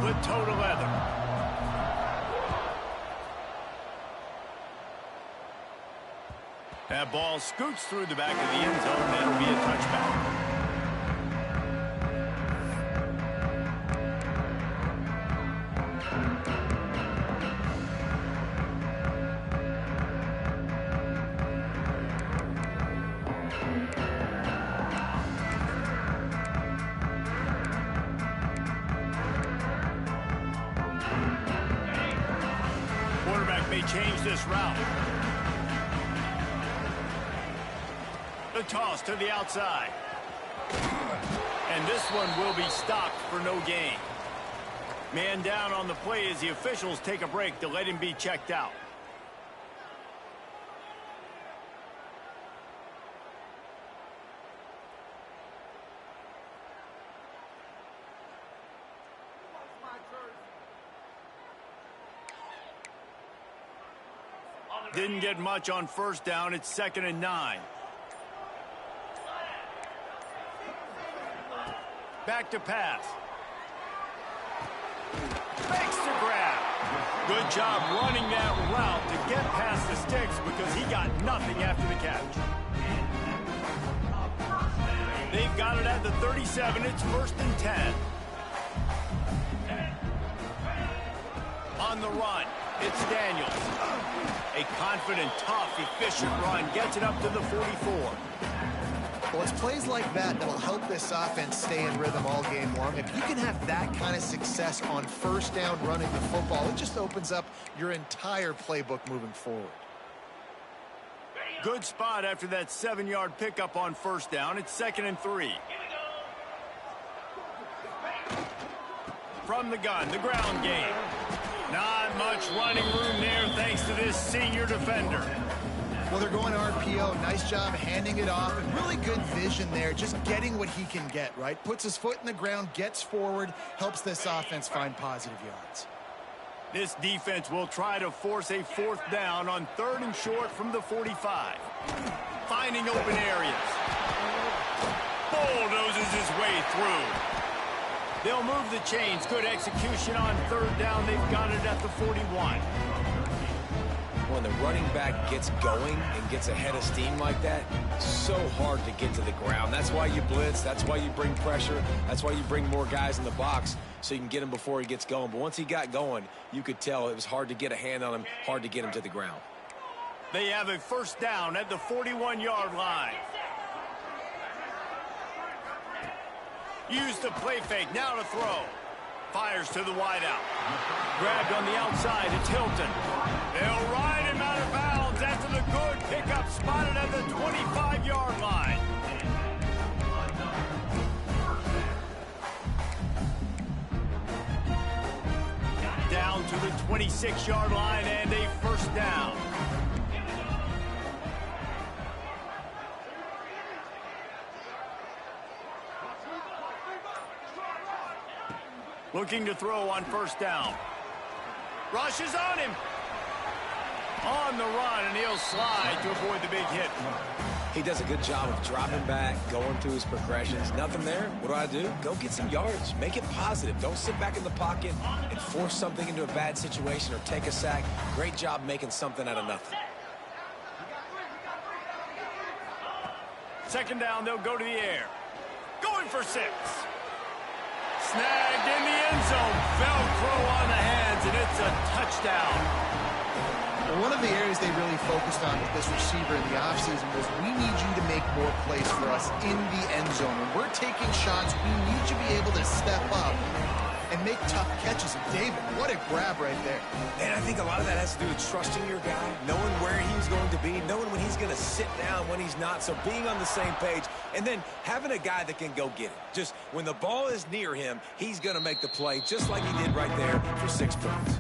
with toe to leather. That ball scoots through the back of the end zone. That'll be a touchback. Quarterback may change this route. The toss to the outside. And this one will be stopped for no gain. Man down on the play as the officials take a break to let him be checked out. Didn't get much on first down. It's 2nd and 9. Back to pass. Makes the grab. Good job running that route to get past the sticks because he got nothing after the catch. They've got it at the 37. It's 1st and 10. On the run, it's Daniels. A confident, tough, efficient run gets it up to the 44. Well, it's plays like that that'll help this offense stay in rhythm all game long. If you can have that kind of success on first down running the football, it just opens up your entire playbook moving forward. Good spot after that 7-yard pickup on first down. It's 2nd and 3. From the gun, the ground game. Not much running room there thanks to this senior defender. Well, they're going RPO. Nice job handing it off. And really good vision there, just getting what he can get, right? Puts his foot in the ground, gets forward, helps this offense find positive yards. This defense will try to force a 4th down on 3rd and short from the 45. Finding open areas. Bulldozes his way through. They'll move the chains. Good execution on 3rd down. They've got it at the 41. When the running back gets going and gets ahead of steam like that, so hard to get to the ground. That's why you blitz. That's why you bring pressure. That's why you bring more guys in the box so you can get him before he gets going. But once he got going, you could tell it was hard to get a hand on him, hard to get him to the ground. They have a 1st down at the 41-yard line. Use the play fake, now to throw. Fires to the wideout. Grabbed on the outside, it's Hilton. They'll ride him out of bounds after the good pickup spotted at the 25-yard line. Down to the 26-yard line and a 1st down. Looking to throw on 1st down. Rushes on him. On the run, and he'll slide to avoid the big hit. He does a good job of dropping back, going through his progressions. Nothing there. What do? Go get some yards. Make it positive. Don't sit back in the pocket and force something into a bad situation or take a sack. Great job making something out of nothing. 2nd down, they'll go to the air. Going for 6. Snagged in the end zone. Velcro on the hands, and it's a touchdown. Well, one of the areas they really focused on with this receiver in the offseason was we need you to make more plays for us in the end zone. When we're taking shots, we need you to be able to step up and make tough catches. And David, what a grab right there. And I think a lot of that has to do with trusting your guy, knowing where he's going to be, knowing when he's going to sit down, when he's not. So being on the same page, and then having a guy that can go get it. Just when the ball is near him, he's going to make the play, just like he did right there for 6 points.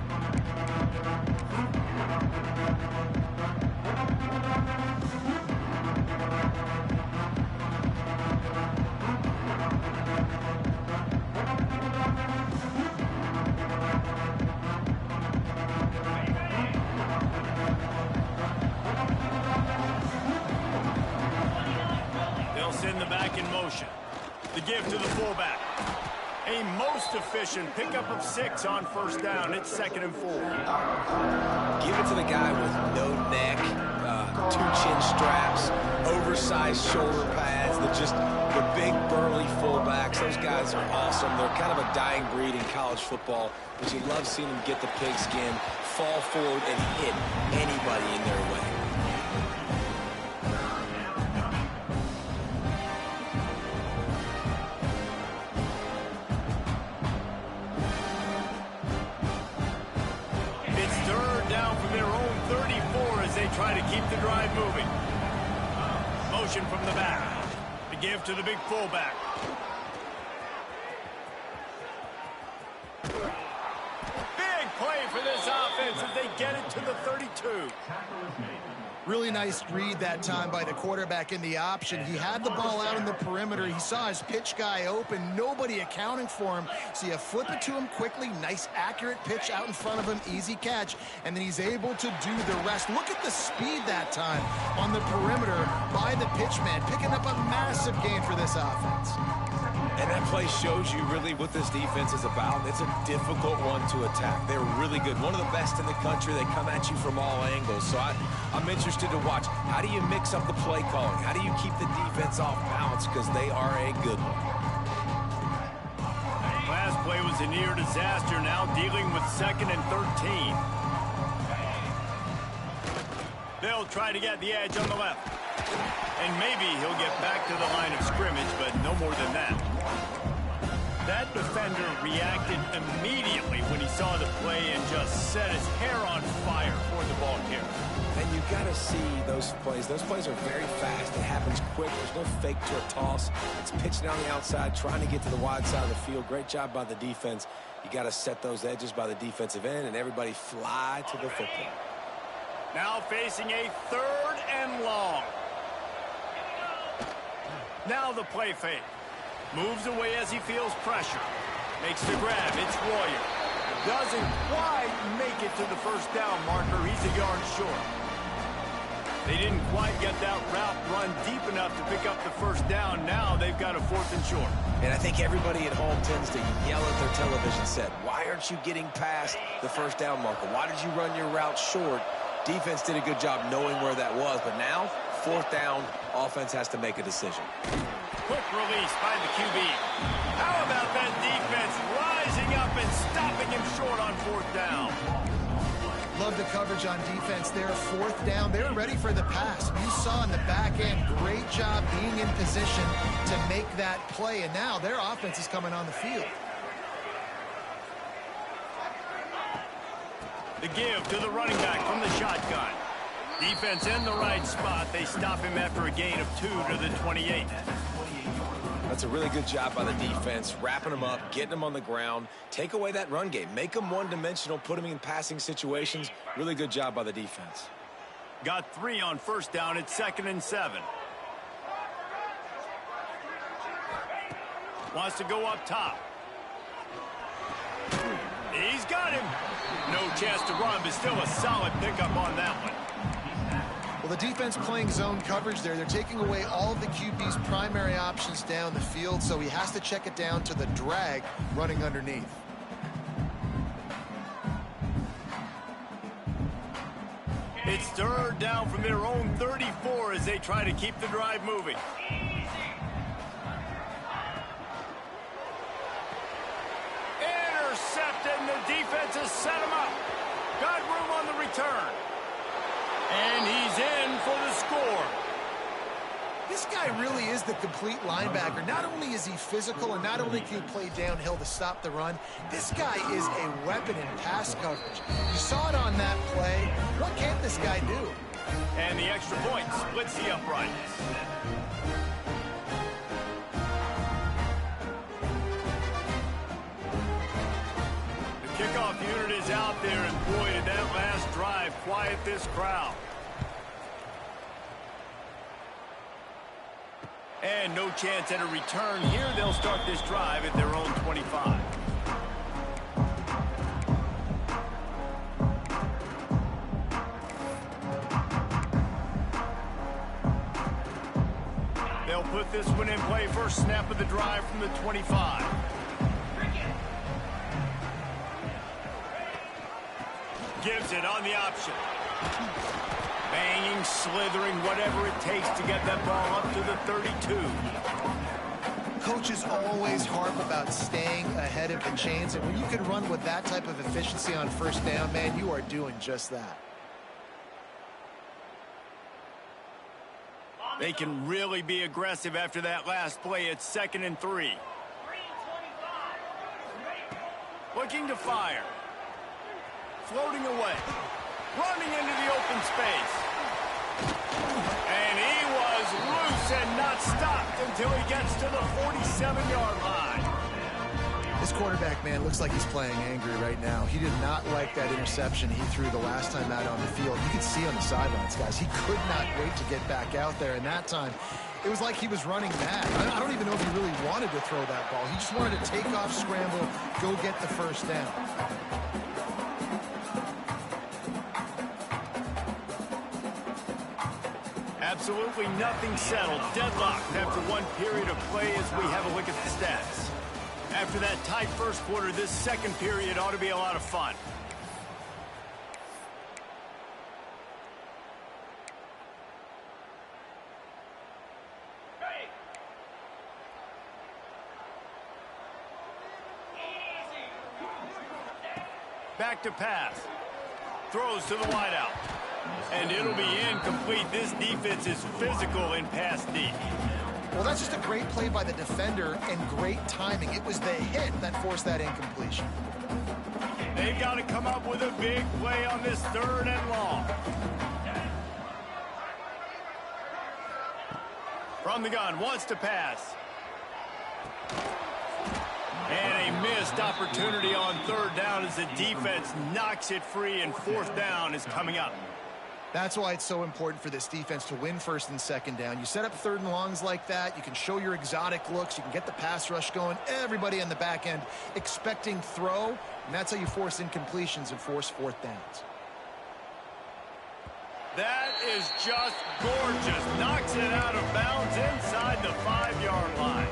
They'll send the back in motion. The give to the fullback. A most efficient pickup of 6 on first down. It's 2nd and 4. Give it to the guy with no neck, 2 chin straps, oversized shoulder pads, the big burly fullbacks. Those guys are awesome. They're kind of a dying breed in college football, but you love seeing them get the pigskin, fall forward, and hit anybody in their way. Try to keep the drive moving. Motion from the back. To give to the big fullback. Big play for this offense as they get it to the 32. Really nice read that time by the quarterback in the option. He had the ball out in the perimeter. He saw his pitch guy open. Nobody accounting for him. So you flip it to him quickly. Nice, accurate pitch out in front of him. Easy catch. And then he's able to do the rest. Look at the speed that time on the perimeter by the pitchman, picking up a massive gain for this offense. And that play shows you really what this defense is about. It's a difficult one to attack. They're really good. One of the best in the country. They come at you from all angles. So I'm interested to watch. How do you mix up the play calling? How do you keep the defense off balance? Because they are a good one. Last play was a near disaster. Now dealing with 2nd and 13. They'll try to get the edge on the left. And maybe he'll get back to the line of scrimmage, but no more than that. That defender reacted immediately when he saw the play and just set his hair on fire for the ball carrier. And you got to see those plays. Those plays are very fast. It happens quick. There's no fake to a toss. It's pitched down the outside, trying to get to the wide side of the field. Great job by the defense. You got to set those edges by the defensive end, and everybody fly to the football. Now facing a 3rd and long. Now the play fake. Moves away as he feels pressure. Makes the grab. It's Royer. Doesn't quite make it to the first down marker. He's a yard short. They didn't quite get that route run deep enough to pick up the first down. Now they've got a 4th and short. And I think everybody at home tends to yell at their television set. Why aren't you getting past the first down marker? Why did you run your route short? Defense did a good job knowing where that was. But now, 4th down, offense has to make a decision. Quick release by the QB. How about that defense rising up and stopping him short on 4th down? Love the coverage on defense there. 4th down. They're ready for the pass. You saw in the back end, great job being in position to make that play. And now their offense is coming on the field. The give to the running back from the shotgun. Defense in the right spot. They stop him after a gain of 2 to the 28. That's a really good job by the defense, wrapping them up, getting them on the ground. Take away that run game. Make them one-dimensional, put them in passing situations. Really good job by the defense. Got 3 on first down. It's 2nd and 7. Wants to go up top. He's got him. No chance to run, but still a solid pickup on that one. Well, the defense playing zone coverage there. They're taking away all of the QB's primary options down the field, so he has to check it down to the drag running underneath. It's 3rd down from their own 34 as they try to keep the drive moving. Intercepted, and the defense has set him up. Got room on the return. And he's in for the score. This guy really is the complete linebacker. Not only is he physical and not only can he play downhill to stop the run, this guy is a weapon in pass coverage. You saw it on that play. What can't this guy do? And the extra point splits the uprights. The kickoff unit is out there, and boy, did that last drive quiet this crowd. And no chance at a return here. They'll start this drive at their own 25. They'll put this one in play. First snap of the drive from the 25. Gives it on the option. Banging, slithering, whatever it takes to get that ball up to the 32. Coaches always harp about staying ahead of the chains, and when you can run with that type of efficiency on first down, man, you are doing just that. They can really be aggressive after that last play. It's 2nd and 3. Looking to fire. Floating away. Running into the open space. And he was loose and not stopped until he gets to the 47-yard line. This quarterback, man, looks like he's playing angry right now. He did not like that interception he threw the last time out on the field. You could see on the sidelines, guys. He could not wait to get back out there. And that time, it was like he was running mad. I don't even know if he really wanted to throw that ball. He just wanted to take off, scramble, go get the first down. Absolutely nothing settled. Deadlocked after one period of play as we have a look at the stats. After that tight first quarter, this second period ought to be a lot of fun. Back to pass. Throws to the wideout. And it'll be incomplete. This defense is physical in pass deep. Well, that's just a great play by the defender and great timing. It was the hit that forced that incompletion. They've got to come up with a big play on this 3rd and long. From the gun, wants to pass. And a missed opportunity on 3rd down as the defense knocks it free, and 4th down is coming up. That's why it's so important for this defense to win 1st and 2nd down. You set up 3rd and longs like that. You can show your exotic looks. You can get the pass rush going. Everybody on the back end expecting throw. And that's how you force incompletions and force 4th downs. That is just gorgeous. Knocks it out of bounds inside the 5-yard line.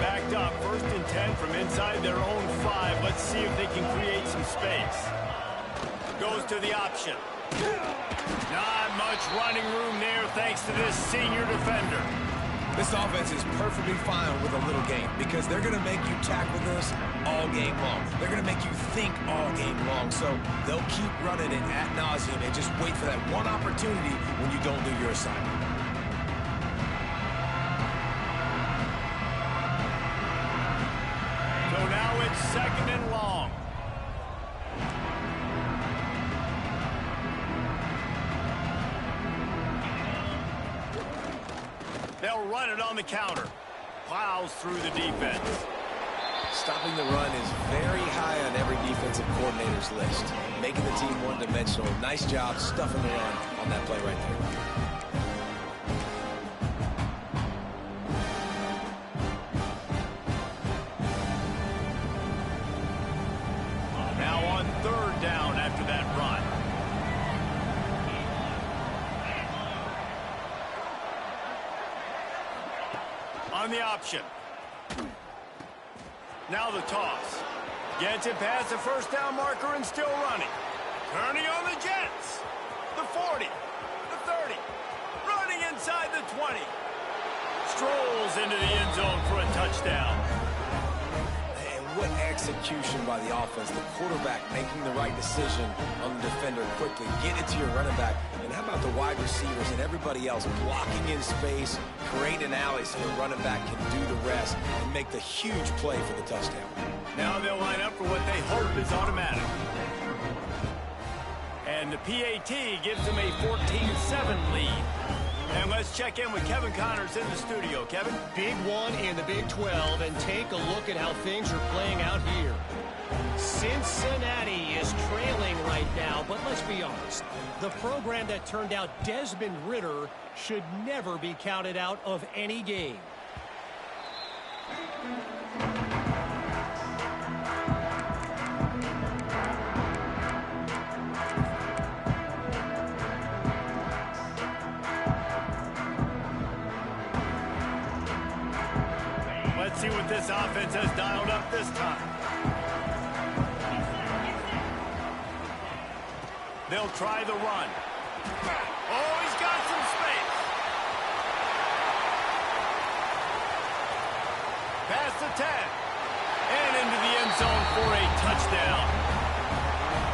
Backed up, 1st and 10 from inside their own 5. Let's see if they can create some space. Goes to the option. Not much running room there thanks to this senior defender. This offense is perfectly fine with a little game because they're going to make you tackle this all game long. They're going to make you think all game long. So they'll keep running it ad nauseum and just wait for that one opportunity when you don't do your assignment. So now it's 2nd and long. They'll run it on the counter. Plows through the defense. Stopping the run is very high on every defensive coordinator's list. Making the team one-dimensional. Nice job stuffing the run on that play right there. On the option. Now the toss. Gets it past the 1st down marker and still running. Turning on the Jets. The 40. The 30. Running inside the 20. Strolls into the end zone for a touchdown. And what execution by the offense. The quarterback making the right decision on the defender quickly. Get it to your running back. And how about the wide receivers and everybody else blocking in space, creating an alley so the running back can do the rest and make the huge play for the touchdown. Now they'll line up for what they hope is automatic. And the PAT gives them a 14-7 lead. And let's check in with Kevin Connors in the studio. Kevin? Big one in the Big 12, and take a look at how things are playing out here. Cincinnati is trailing right now, but let's be honest. The program that turned out Desmond Ridder should never be counted out of any game. this offense has dialed up this time. They'll try the run. Oh, he's got some space. Past the 10. And into the end zone for a touchdown.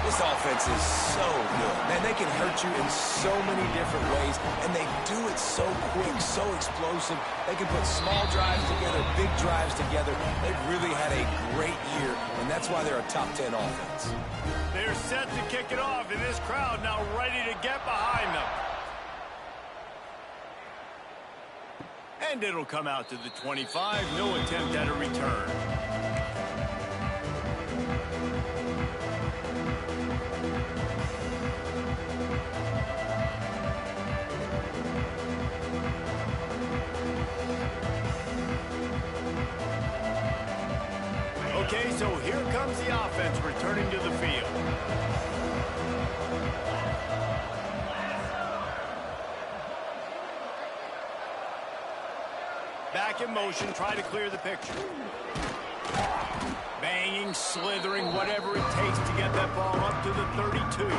This offense is so good. Man, they can hurt you in so many different ways, and they do it so quick, so explosive. They can put small drives together, big drives together. They've really had a great year, and that's why they're a top 10 offense. They're set to kick it off, and this crowd now ready to get behind them. And it'll come out to the 25. No attempt at a return. Okay, so here comes the offense returning to the field. Back in motion, try to clear the picture. Banging, slithering, whatever it takes to get that ball up to the 32.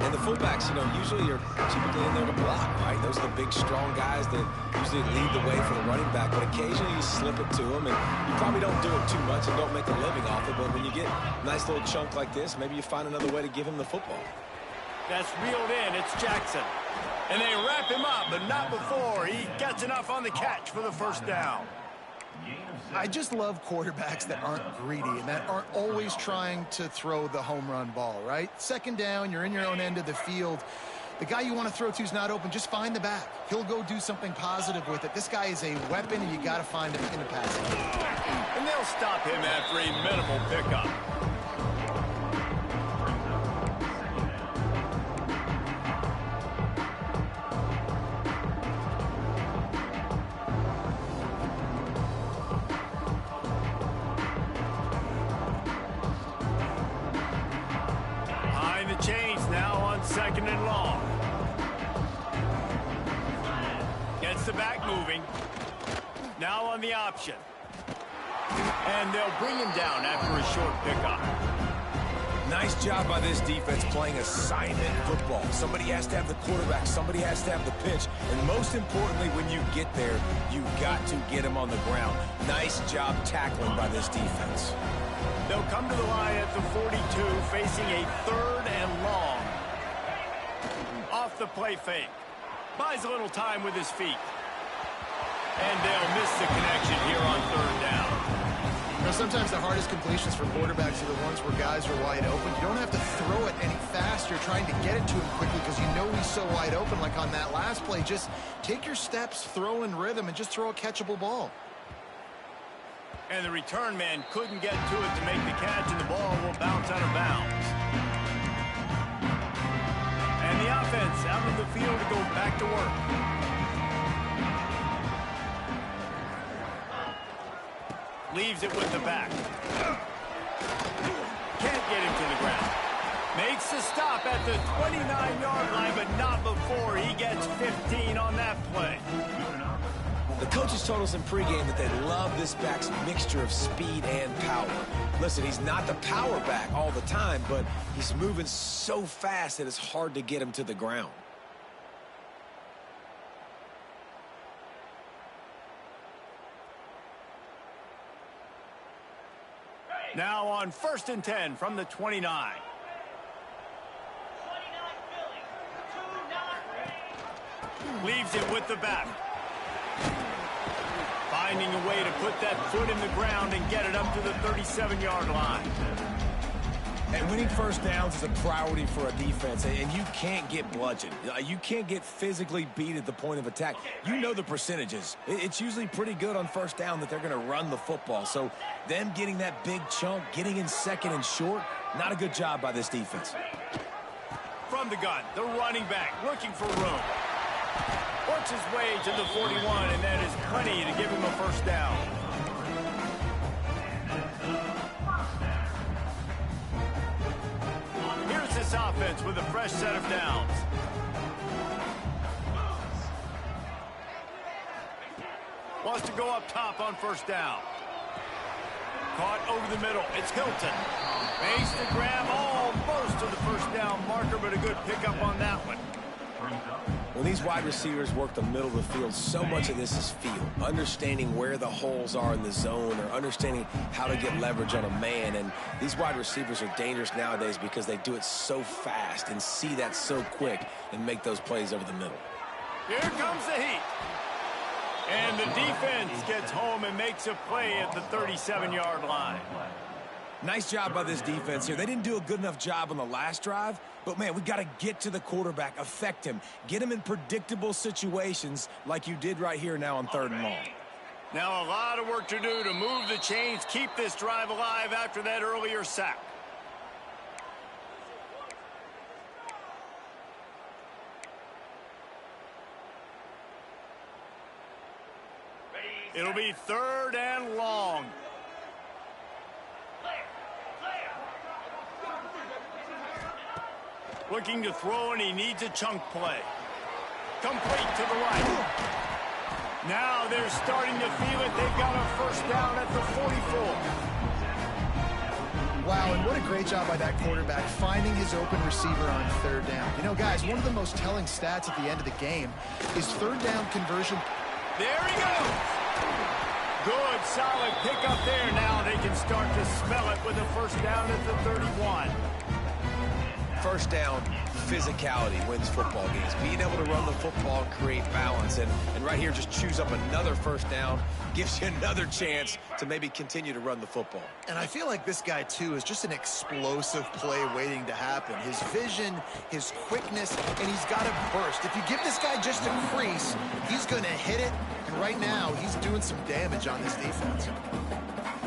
And the fullbacks, usually are typically in there to block, right? Those are the big, strong guys that usually lead the way for the running back. But occasionally you slip it to them, and you probably don't do it too much and don't make a living off it. But when you get a nice little chunk like this, maybe you find another way to give him the football. That's reeled in. It's Jackson. And they wrap him up, but not before he gets enough on the catch for the first down. I just love quarterbacks that aren't greedy and that aren't always trying to throw the home run ball, right? Second down, you're in your own end of the field. The guy you want to throw to is not open. Just find the back. He'll go do something positive with it. This guy is a weapon, and you got to find him in the passing game. And they'll stop him after a minimal pickup. Chains now on second and long. Gets the back moving. Now on the option. And they'll bring him down after a short pickup. Nice job by this defense playing assignment football. Somebody has to have the quarterback. Somebody has to have the pitch. And most importantly, when you get there, you got to get him on the ground. Nice job tackling by this defense. They'll come to the line at the 42, facing a third and long. Off the play fake. Buys a little time with his feet. And they'll miss the connection here on third down. Sometimes the hardest completions for quarterbacks are the ones where guys are wide open. You don't have to throw it any faster trying to get it to him quickly because you know he's so wide open. Like on that last play, just take your steps, throw in rhythm, and just throw a catchable ball. And the return man couldn't get to it to make the catch, and the ball will bounce out of bounds. And the offense out of the field to go back to work. Leaves it with the back. Can't get him to the ground. Makes the stop at the 29-yard line, but not before he gets 15 on that play. The coaches told us in pregame that they love this back's mixture of speed and power. Listen, he's not the power back all the time, but he's moving so fast that it's hard to get him to the ground. Now on 1st and 10 from the 29. Leaves it with the back. Finding a way to put that foot in the ground and get it up to the 37-yard line. And winning first downs is a priority for a defense, and you can't get bludgeoned. You can't get physically beat at the point of attack. You know the percentages. It's usually pretty good on first down that they're going to run the football. So them getting that big chunk, getting in second and short, not a good job by this defense. From the gun, the running back looking for room. Works his way to the 41, and that is plenty to give him a first down. Here's this offense with a fresh set of downs. Wants to go up top on first down. Caught over the middle. It's Hilton. Makes the grab almost to the first down marker, but a good pickup on that one. When these wide receivers work the middle of the field, so much of this is feel. Understanding where the holes are in the zone or understanding how to get leverage on a man. And these wide receivers are dangerous nowadays because they do it so fast and see that so quick and make those plays over the middle. Here comes the heat. And the defense gets home and makes a play at the 37-yard line. Nice job by this defense here. They didn't do a good enough job on the last drive, but, man, we got to get to the quarterback, affect him, get him in predictable situations like you did right here now on 3rd and long. Now a lot of work to do to move the chains, keep this drive alive after that earlier sack. It'll be 3rd and long. Looking to throw, and he needs a chunk play. Complete to the right. Now they're starting to feel it. They've got a first down at the 44. Wow, and what a great job by that quarterback finding his open receiver on 3rd down. You know, guys, one of the most telling stats at the end of the game is 3rd down conversion. There he goes. Good, solid pickup there. Now they can start to smell it with a first down at the 31. First down, physicality wins football games. Being able to run the football and create balance. And right here, just choose up another first down, gives you another chance to maybe continue to run the football. And I feel like this guy, too, is just an explosive play waiting to happen. His vision, his quickness, and he's got a burst. If you give this guy just a crease, he's going to hit it. And right now, he's doing some damage on this defense.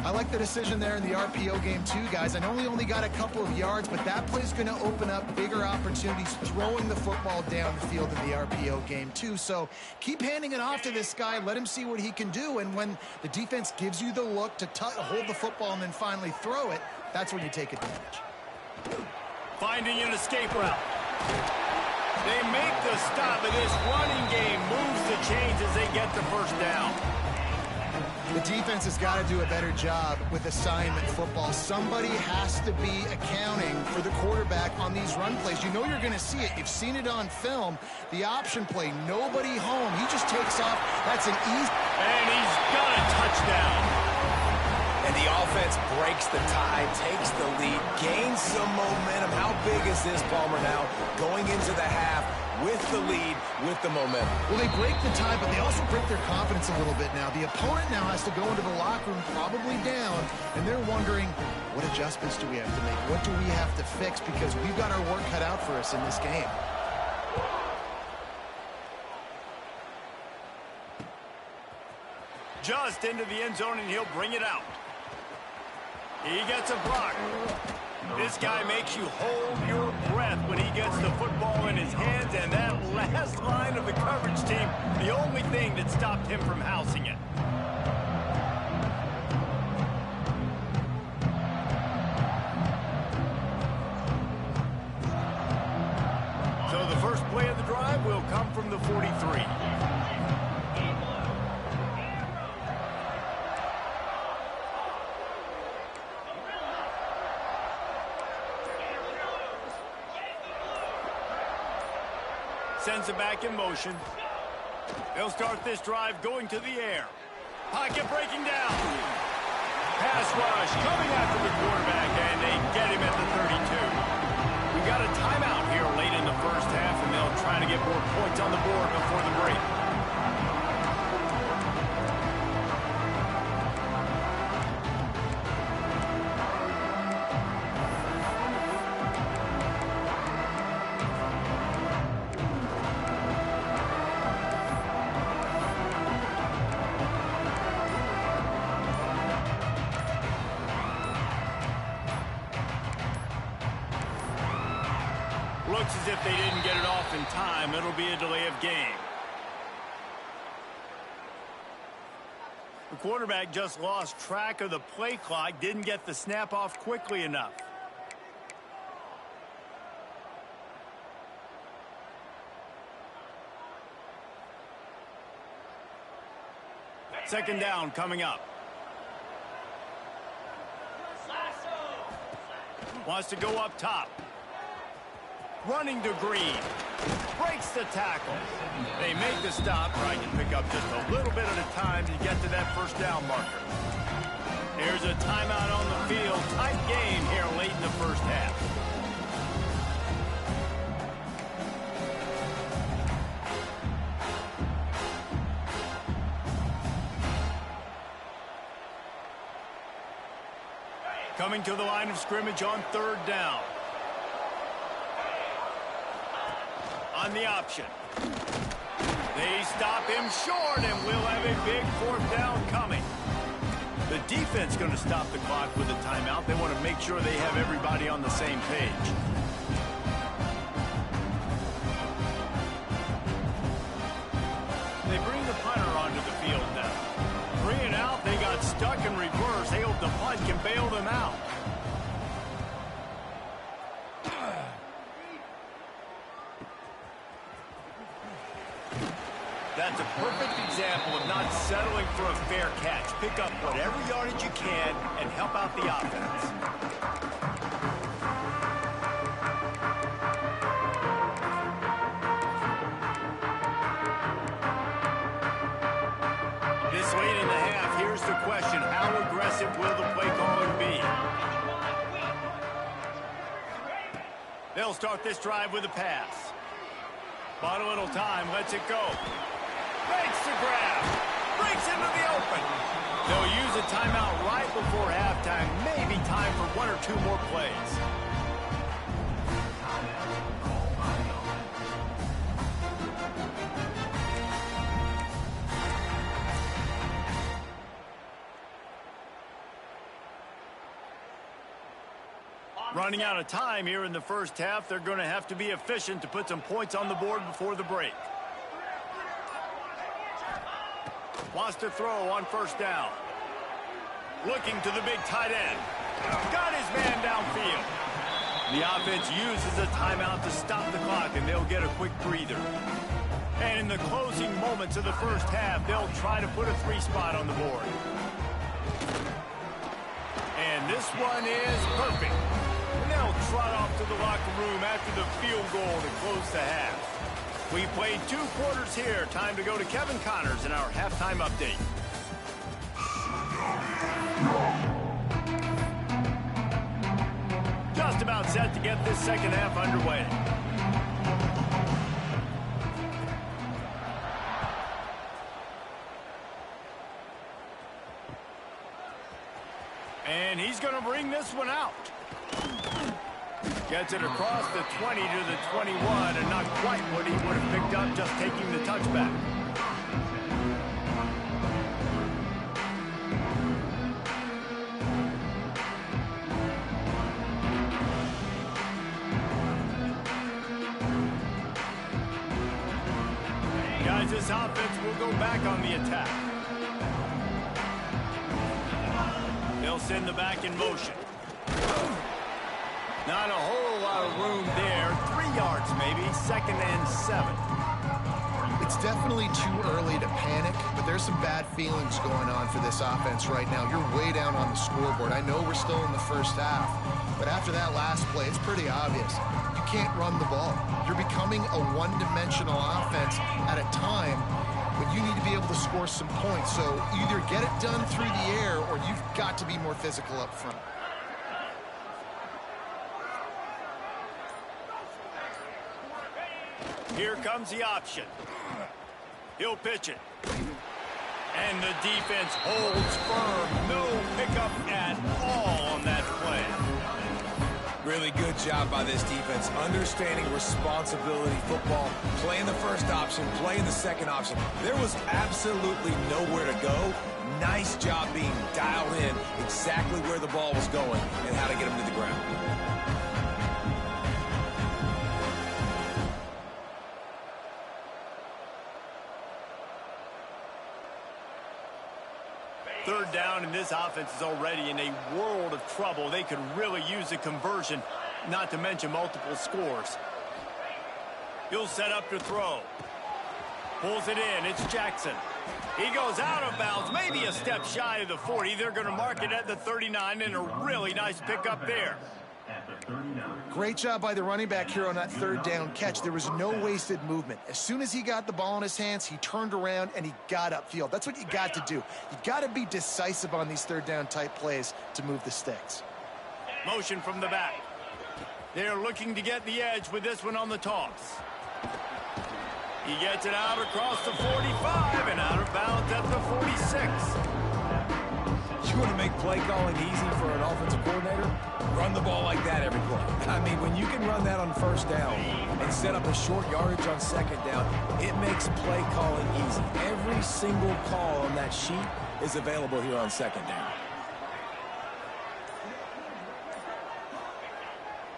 I like the decision there in the RPO game too, guys. I know he only got a couple of yards, but that play's going to open up bigger opportunities throwing the football down the field in the RPO game too. So keep handing it off to this guy. Let him see what he can do. And when the defense gives you the look to hold the football and then finally throw it, that's when you take advantage. Finding an escape route. They make the stop, and this running game moves the chains as they get the first down. The defense has got to do a better job with assignment football. Somebody has to be accounting for the quarterback on these run plays. You know you're going to see it. You've seen it on film. The option play, nobody home. He just takes off. That's an easy. And he's got a touchdown. And the offense breaks the tie, takes the lead, gains some momentum. How big is this, Palmer, now? Going into the half with the lead, with the momentum. Well, they break the tie, but they also break their confidence a little bit now. The opponent now has to go into the locker room, probably down, and they're wondering, what adjustments do we have to make? What do we have to fix? Because we've got our work cut out for us in this game. Just into the end zone, and he'll bring it out. He gets a block. This guy makes you hold your breath when he gets the football in his hands, and that last line of the coverage team, the only thing that stopped him from housing it. So the first play of the drive will come from the 43. Sends it back in motion. They'll start this drive going to the air. Pocket breaking down. Pass rush coming after the quarterback, and they get him at the 32. We got a timeout here late in the first half, and they'll try to get more points on the board before the break. Looks as if they didn't get it off in time. It'll be a delay of game. The quarterback just lost track of the play clock, didn't get the snap off quickly enough. second down coming up. Wants to go up top. Running to Green. Breaks the tackle. They make the stop, trying to pick up just a little bit at a time to get to that first down marker. Here's a timeout on the field. Tight game here late in the first half. Coming to the line of scrimmage on third down. On the option. They stop him short, and we'll have a big fourth down coming. The defense going to stop the clock with a timeout. They want to make sure they have everybody on the same page. They bring the punter onto the field now. 3 and out, they got stuck in reverse. They hope the punt can bail them out. That's a perfect example of not settling for a fair catch. Pick up whatever yardage you can and help out the offense. This late in the half, here's the question. How aggressive will the play calling be? They'll start this drive with a pass. Bought a little time, lets it go. Makes the grab. Breaks into the open. They'll use a timeout right before halftime. Maybe time for 1 or 2 more plays. Running out of time here in the first half. They're going to have to be efficient to put some points on the board before the break. Wants to throw on first down. Looking to the big tight end. Got his man downfield. The offense uses a timeout to stop the clock, and they'll get a quick breather. And in the closing moments of the first half, they'll try to put a 3 spot on the board. And this one is perfect. And they'll trot off to the locker room after the field goal to close the half. We played 2 quarters here. Time to go to Kevin Connors in our halftime update. Just about set to get this second half underway. And he's going to bring this one out. Gets it across the 20 to the 21, and not quite what he would have picked up just taking the touchback. Guys, this offense will go back on the attack. They'll send the back in motion. Not a whole lot of room there. 3 yards maybe. 2nd and 7. It's definitely too early to panic, but there's some bad feelings going on for this offense right now. You're way down on the scoreboard. I know we're still in the first half, but after that last play, it's pretty obvious. You can't run the ball. You're becoming a one-dimensional offense at a time when you need to be able to score some points. So either get it done through the air or you've got to be more physical up front. Here comes the option. He'll pitch it. And the defense holds firm. No pickup at all on that play. Really good job by this defense. Understanding responsibility football. Playing the first option, playing the second option. There was absolutely nowhere to go. Nice job being dialed in exactly where the ball was going and how to get him to the ground. Third down, and this offense is already in a world of trouble. They could really use a conversion, not to mention multiple scores. He'll set up to throw. Pulls it in. It's Jackson. He goes out of bounds, maybe a step shy of the 40. They're going to mark it at the 39, and a really nice pickup there. Great job by the running back here on that third down catch. There was no wasted movement. As soon as he got the ball in his hands, he turned around and he got upfield. That's what you got to do. You got to be decisive on these third down type plays to move the sticks. Motion from the back. They're looking to get the edge with this one on the toss. He gets it out across the 45 and out of bounds at the 46. You want to make play calling easy for an offensive coordinator? Run the ball like that every play. I mean, when you can run that on first down and set up a short yardage on second down, it makes play calling easy. Every single call on that sheet is available here on second down.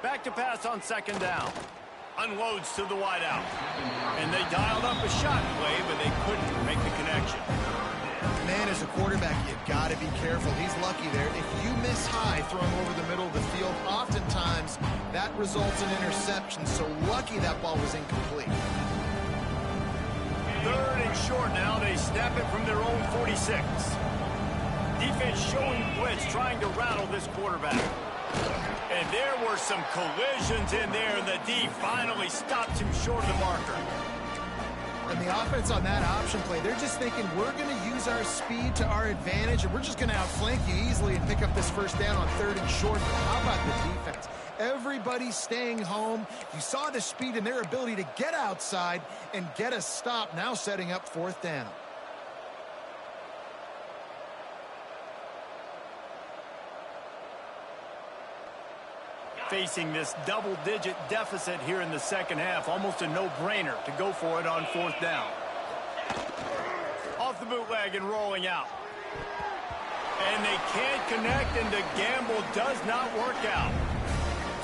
Back to pass on second down. Unloads to the wideout. And they dialed up a shot play, but they couldn't make the connection. Man, as a quarterback, you've got to be careful. He's lucky there. If you miss high throwing over the middle of the field, oftentimes that results in interception. So lucky that ball was incomplete. Third and short now. They snap it from their own 46. Defense showing blitz, trying to rattle this quarterback. And there were some collisions in there, and the D finally stops him short of the marker. And the offense on that option play, they're just thinking, we're going to use our speed to our advantage, and we're just going to outflank you easily and pick up this first down on third and short. But how about the defense? Everybody's staying home. You saw the speed and their ability to get outside and get a stop, now setting up fourth down. Facing this double-digit deficit here in the second half, almost a no-brainer to go for it on fourth down. Off the bootleg and rolling out. And they can't connect, and the gamble does not work out.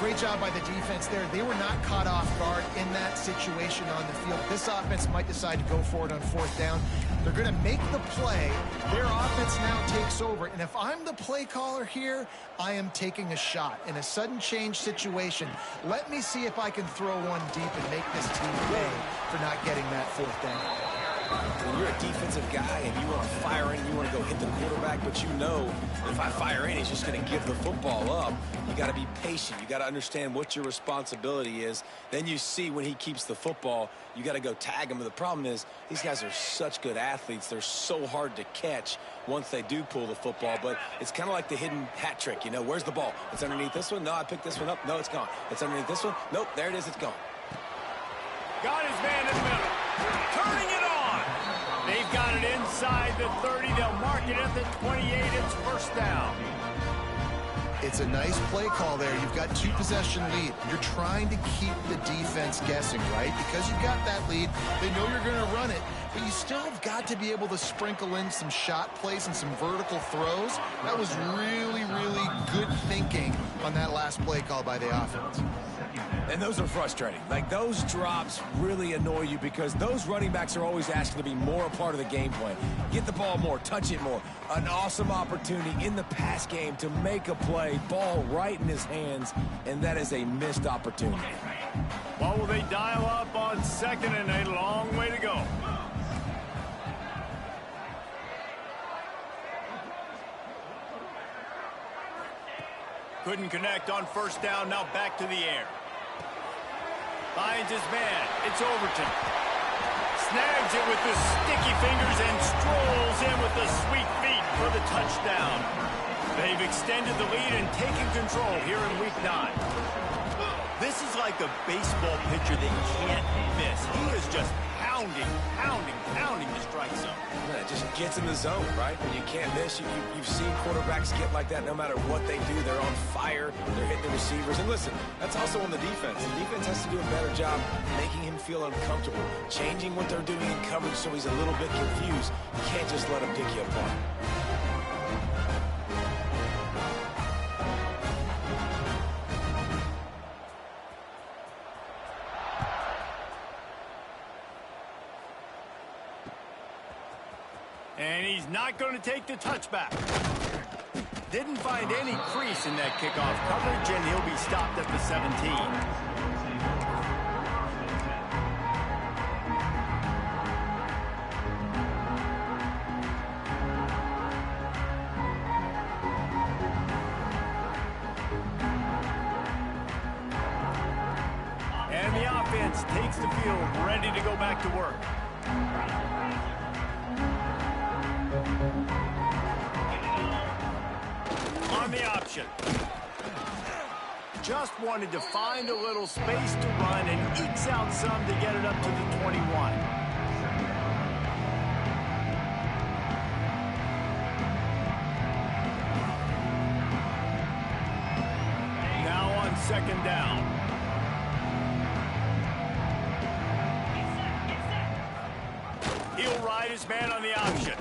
Great job by the defense there. They were not caught off guard in that situation on the field. This offense might decide to go for it on fourth down. They're going to make the play. Their offense now takes over. And if I'm the play caller here, I am taking a shot. In a sudden change situation, let me see if I can throw one deep and make this team pay for not getting that fourth down. When you're a defensive guy and you want to fire in, you want to go hit the quarterback, but you know if I fire in, he's just going to give the football up. You got to be patient. You got to understand what your responsibility is. Then you see when he keeps the football, you got to go tag him. But the problem is these guys are such good athletes. They're so hard to catch once they do pull the football. But it's kind of like the hidden hat trick. You know, where's the ball? It's underneath this one. No, I picked this one up. No, it's gone. It's underneath this one. Nope, there it is. It's gone. Got his man in the middle. Turning it on. They've got it inside the 30. They'll mark it at the 28. It's first down. It's a nice play call there. You've got two-possession lead. You're trying to keep the defense guessing, right? Because you've got that lead, they know you're going to run it, but you still have got to be able to sprinkle in some shot plays and some vertical throws. That was really, really good thinking on that last play call by the offense. And those are frustrating. Like, those drops really annoy you because those running backs are always asking to be more a part of the game plan. Get the ball more, touch it more. An awesome opportunity in the pass game to make a play, ball right in his hands, and that is a missed opportunity. What will they dial up on second, and a long way to go? Couldn't connect on first down, now back to the air. Finds his man. It's Overton. Snags it with the sticky fingers and strolls in with the sweet feet for the touchdown. They've extended the lead and taken control here in week 9. This is like a baseball pitcher that can't miss. He is just pounding the strike zone. Yeah, it just gets in the zone, right? When you can't miss, you've seen quarterbacks get like that no matter what they do. They're on fire. They're hitting the receivers. And listen, that's also on the defense. The defense has to do a better job making him feel uncomfortable, changing what they're doing in coverage so he's a little bit confused. You can't just let him pick you apart. And he's not going to take the touchback. Didn't find any crease in that kickoff coverage, and he'll be stopped at the 17. And the offense takes the field, ready to go back to work. On the option. Just wanted to find a little space to run and ekes out some to get it up to the 21. Now on second down. He'll ride his man on the option.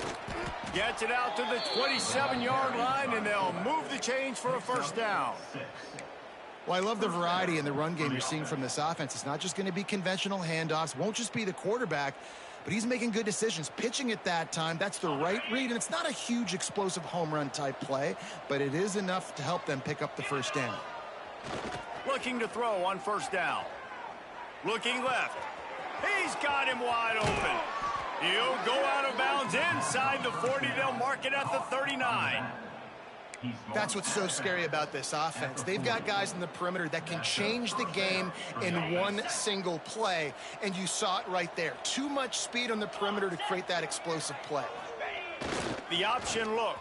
Gets it out to the 27-yard line, and they'll move the chains for a first down. Well, I love the variety in the run game you're seeing from this offense. It's not just going to be conventional handoffs. Won't just be the quarterback, but he's making good decisions. Pitching at that time, that's the right read, and it's not a huge explosive home run type play, but it is enough to help them pick up the first down. Looking to throw on first down. Looking left. He's got him wide open. He'll go out of bounds inside the 40. They'll mark it at the 39. That's what's so scary about this offense. They've got guys in the perimeter that can change the game in one single play, and you saw it right there. Too much speed on the perimeter to create that explosive play. The option look.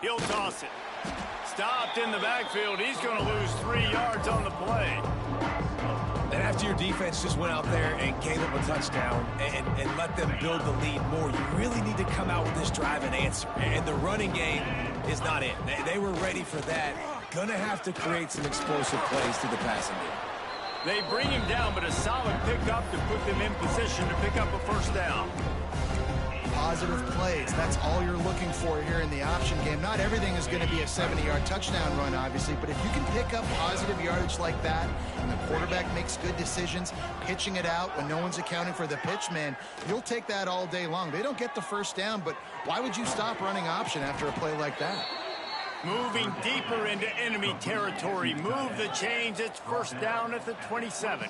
He'll toss it. Stopped in the backfield. He's going to lose 3 yards on the play. And after your defense just went out there and gave up a touchdown and let them build the lead more, you really need to come out with this drive and answer. And the running game is not it. They were ready for that. Gonna have to create some explosive plays through the passing game. They bring him down, but a solid pickup to put them in position to pick up a first down. Positive plays. That's all you're looking for here in the option game. Not everything is going to be a 70-yard touchdown run, obviously, but if you can pick up positive yardage like that and the quarterback makes good decisions, pitching it out when no one's accounting for the pitch, man, you'll take that all day long. They don't get the first down, but why would you stop running option after a play like that? Moving deeper into enemy territory. Move the chains. It's first down at the 27.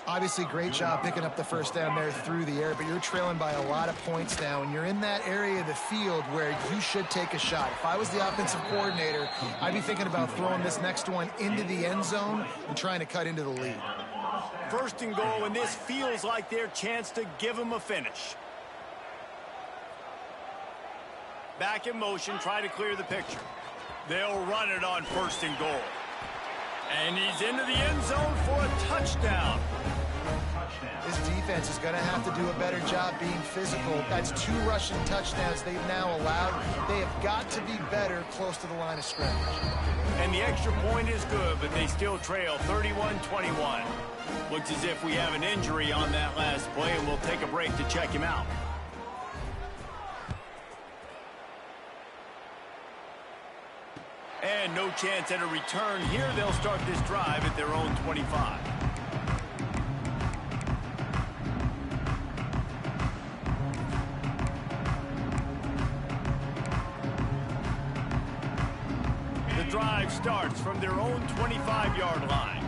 Obviously, great job picking up the first down there through the air, but you're trailing by a lot of points now, and you're in that area of the field where you should take a shot. If I was the offensive coordinator, I'd be thinking about throwing this next one into the end zone and trying to cut into the lead. First and goal, and this feels like their chance to give them a finish. Back in motion, try to clear the picture. They'll run it on first and goal. And he's into the end zone for a touchdown. This defense is going to have to do a better job being physical. That's 2 rushing touchdowns they've now allowed. They have got to be better close to the line of scrimmage. And the extra point is good, but they still trail 31-21. Looks as if we have an injury on that last play, and we'll take a break to check him out. And no chance at a return here. They'll start this drive at their own 25. The drive starts from their own 25-yard line.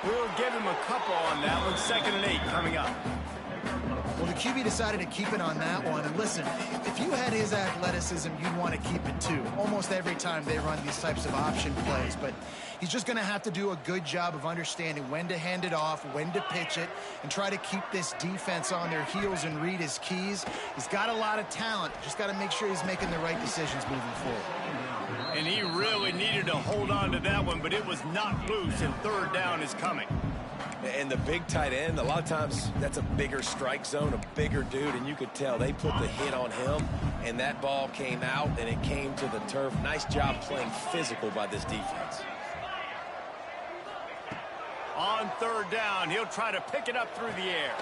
We'll give him a couple on that one. 2nd and 8 coming up. Well, the QB decided to keep it on that one. And listen, if you had his athleticism, you'd want to keep it too. Almost every time they run these types of option plays. But he's just going to have to do a good job of understanding when to hand it off, when to pitch it, and try to keep this defense on their heels and read his keys. He's got a lot of talent. Just got to make sure he's making the right decisions moving forward. And he really needed to hold on to that one, but it was not loose, and 3rd down is coming. And the big tight end, a lot of times that's a bigger strike zone, a bigger dude, and you could tell they put the hit on him, and that ball came out, and it came to the turf. Nice job playing physical by this defense. On 3rd down, he'll try to pick it up through the air.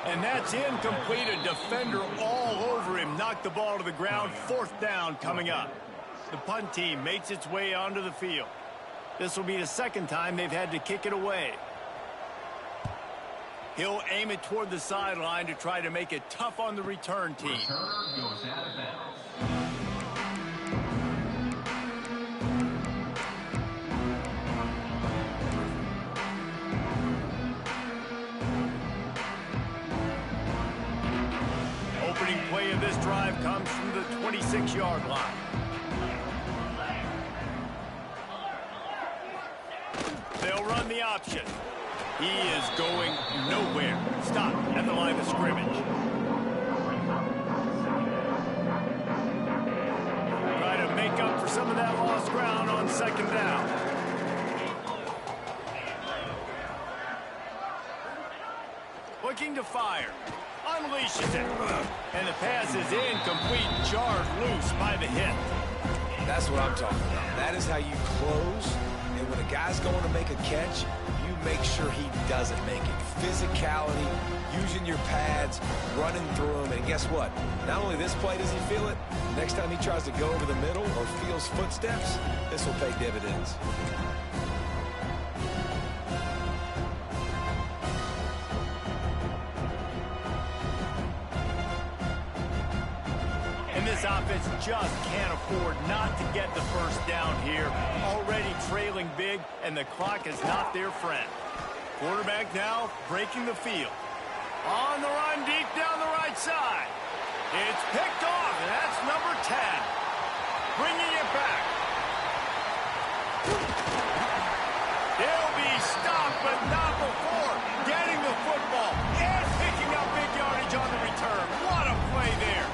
And that's incomplete. A defender all over him. Knocked the ball to the ground. 4th down coming up. The punt team makes its way onto the field. This will be the 2nd time they've had to kick it away. He'll aim it toward the sideline to try to make it tough on the return team. Goes out of bounds. Opening play of this drive comes from the 26-yard line. They'll run the option. He is going nowhere. Stop at the line of scrimmage. Try to make up for some of that lost ground on second down. Looking to fire. Unleashes it. And the pass is incomplete. Jarred loose by the hit. That's what I'm talking about. That is how you close. And when a guy's going to make a catch, you make sure he doesn't make it. Physicality, using your pads, running through them. And guess what? Not only this play does he feel it, next time he tries to go over the middle or feels footsteps, this will pay dividends. This offense just can't afford not to get the first down here. Already trailing big, and the clock is not their friend. Quarterback now breaking the field. On the run deep down the right side. It's picked off, and that's number 10. Bringing it back. They'll be stopped, but not before getting the football and picking up big yardage on the return. What a play there.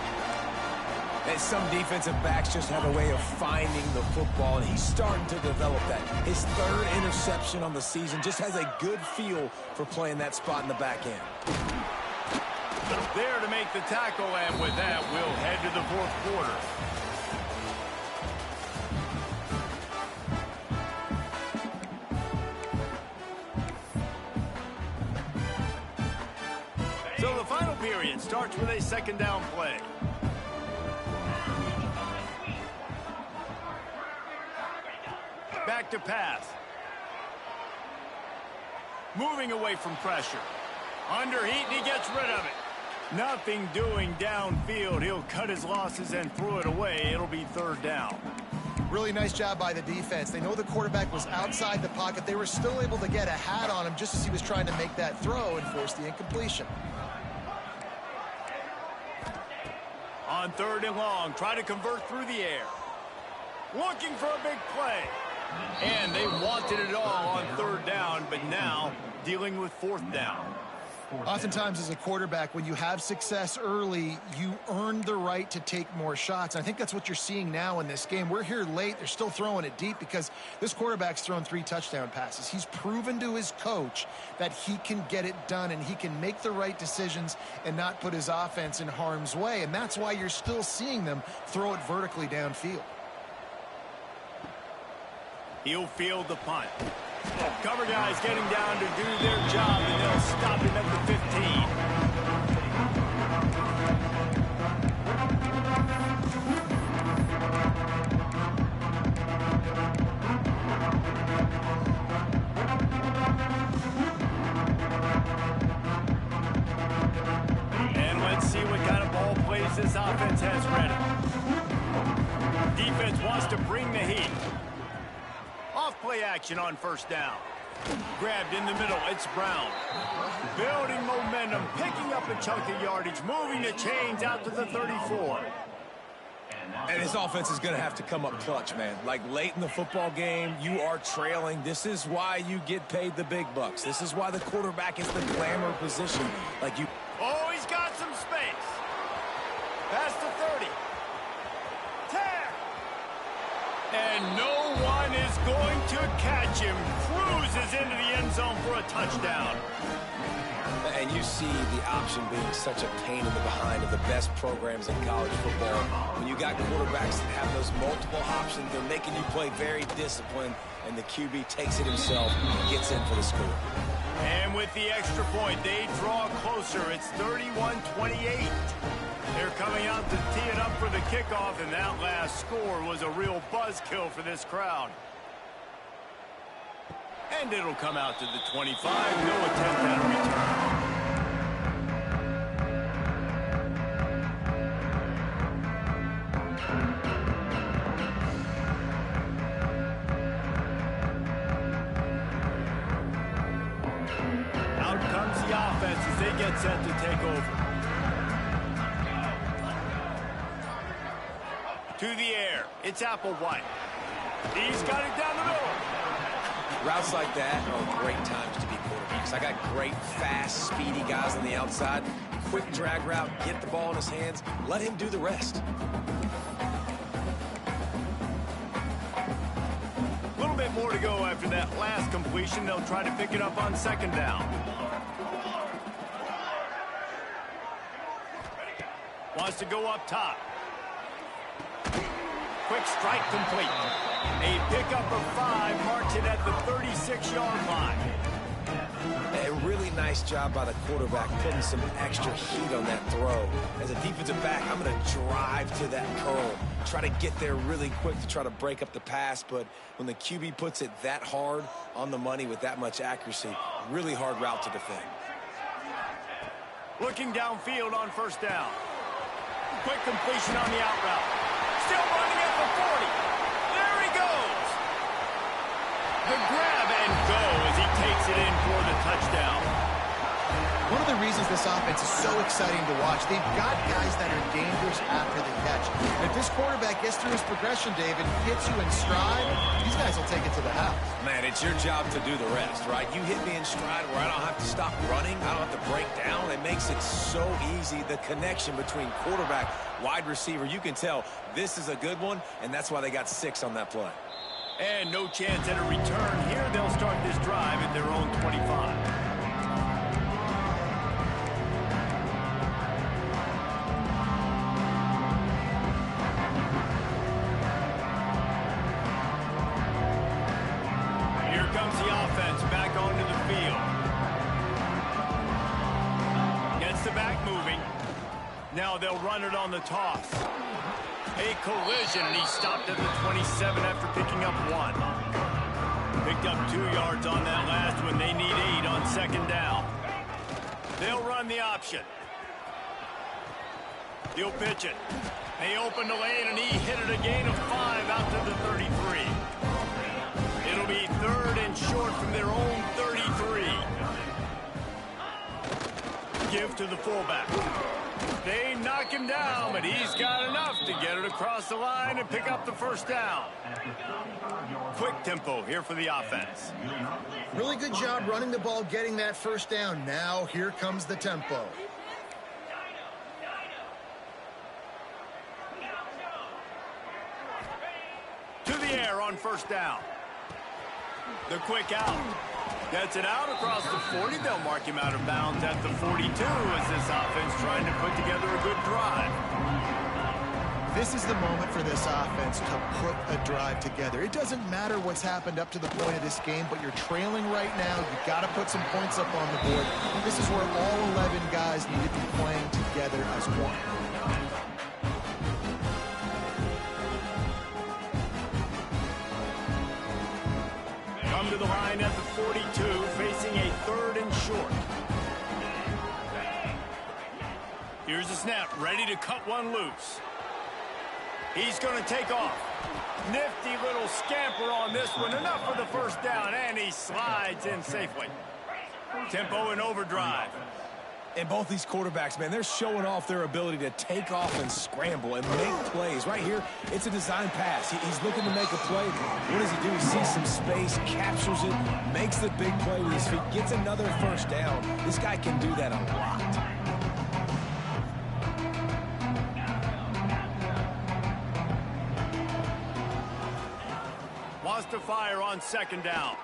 And some defensive backs just have a way of finding the football, and he's starting to develop that. His third interception on the season, just has a good feel for playing that spot in the back end. There to make the tackle, and with that, we'll head to the fourth quarter. So the final period starts with a second down play. Back to pass. Moving away from pressure. Under heat, and he gets rid of it. Nothing doing downfield. He'll cut his losses and throw it away. It'll be third down. Really nice job by the defense. They know the quarterback was outside the pocket. They were still able to get a hat on him just as he was trying to make that throw and force the incompletion. On third and long, try to convert through the air. Looking for a big play. And they wanted it all on third down, but now dealing with fourth down. Oftentimes as a quarterback, when you have success early, you earn the right to take more shots. I think that's what you're seeing now in this game. We're here late. They're still throwing it deep because this quarterback's thrown 3 touchdown passes. He's proven to his coach that he can get it done and he can make the right decisions and not put his offense in harm's way. And that's why you're still seeing them throw it vertically downfield. He'll field the punt. Cover guys getting down to do their job, and they'll stop him at the 15. And let's see what kind of ball plays this offense has ready. Defense wants to bring the heat. Off-play action on first down. Grabbed in the middle, it's Brown. Building momentum, picking up a chunk of yardage, moving the chains out to the 34. And his offense is going to have to come up clutch, man. Like late in the football game, you are trailing. This is why you get paid the big bucks. This is why the quarterback is the glamour position. Like you. Oh, he's got some space. Past the 30. 10. And no one is going to catch him. Cruises into the end zone for a touchdown. And you see the option being such a pain in the behind of the best programs in college football. When you got quarterbacks that have those multiple options, they're making you play very disciplined, and the QB takes it himself and gets in for the score. And with the extra point, they draw closer. It's 31-28. They're coming out to tee it up for the kickoff, and that last score was a real buzzkill for this crowd. And it'll come out to the 25. No attempt at a return. Out comes the offense as they get set to take over. To the air. It's Applewhite. He's got it down the middle. Routes like that are great times to be quarterbacks. I got great, fast, speedy guys on the outside. Quick drag route, get the ball in his hands, let him do the rest. A little bit more to go after that last completion. They'll try to pick it up on second down. Wants to go up top. Quick strike complete. A pickup of 5 marks it at the 36-yard line. A really nice job by the quarterback putting some extra heat on that throw. As a defensive back, I'm going to drive to that curl. Try to get there really quick to try to break up the pass, but when the QB puts it that hard on the money with that much accuracy, really hard route to defend. Looking downfield on first down. Quick completion on the out route. Still running at the 40. There he goes. The grab and go as he takes it in for the touchdown. One of the reasons this offense is so exciting to watch, they've got guys that are dangerous after the catch. And if this quarterback gets through his progression, David, gets you in stride, these guys will take it to the house. Man, it's your job to do the rest, right? You hit me in stride where I don't have to stop running. I don't have to break down. It makes it so easy. The connection between quarterback, wide receiver, you can tell this is a good one, and that's why they got 6 on that play. And no chance at a return here. They'll start this drive at their own 25. Back onto the field. Gets the back moving. Now they'll run it on the toss. A collision, and he stopped at the 27 after picking up 1. Picked up 2 yards on that last one. They need 8 on second down. They'll run the option. He'll pitch it. They open the lane, and he hit it a gain of 5 out to the 33. It'll be 3rd and short from their own 33. Give to the fullback. They knock him down, but he's got enough to get it across the line and pick up the first down. Quick tempo here for the offense. Really good job running the ball, getting that first down. Now here comes the tempo. To the air on first down. The quick out. Gets it out across the 40. They'll mark him out of bounds at the 42 as this offense trying to put together a good drive. This is the moment for this offense to put a drive together. It doesn't matter what's happened up to the point of this game, but you're trailing right now. You've got to put some points up on the board. This is where all 11 guys need to be playing together as one. To the line at the 42, facing a 3rd and short. Here's the snap, ready to cut one loose. He's going to take off. Nifty little scamper on this one, enough for the first down, and he slides in safely. Tempo and overdrive. And both these quarterbacks, man, they're showing off their ability to take off and scramble and make plays. Right here, it's a design pass. He's looking to make a play. What does he do? He sees some space, captures it, makes the big play with his feet, gets another first down. This guy can do that a lot. Wants to fire on second down.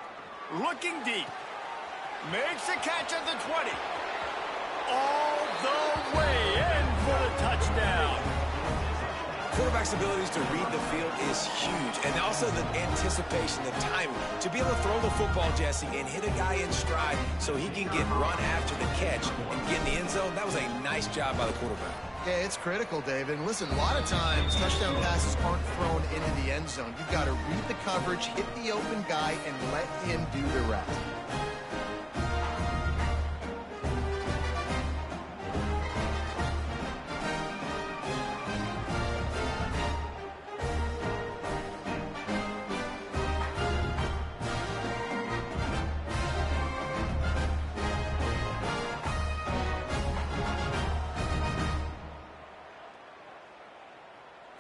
Looking deep. Makes a catch at the 20. All the way in for the touchdown. Quarterback's abilities to read the field is huge. And also the anticipation, the timing. To be able to throw the football, Jesse, and hit a guy in stride so he can get run after the catch and get in the end zone, that was a nice job by the quarterback. Yeah, it's critical, David. And listen, a lot of times touchdown passes aren't thrown into the end zone. You've got to read the coverage, hit the open guy, and let him do the rest.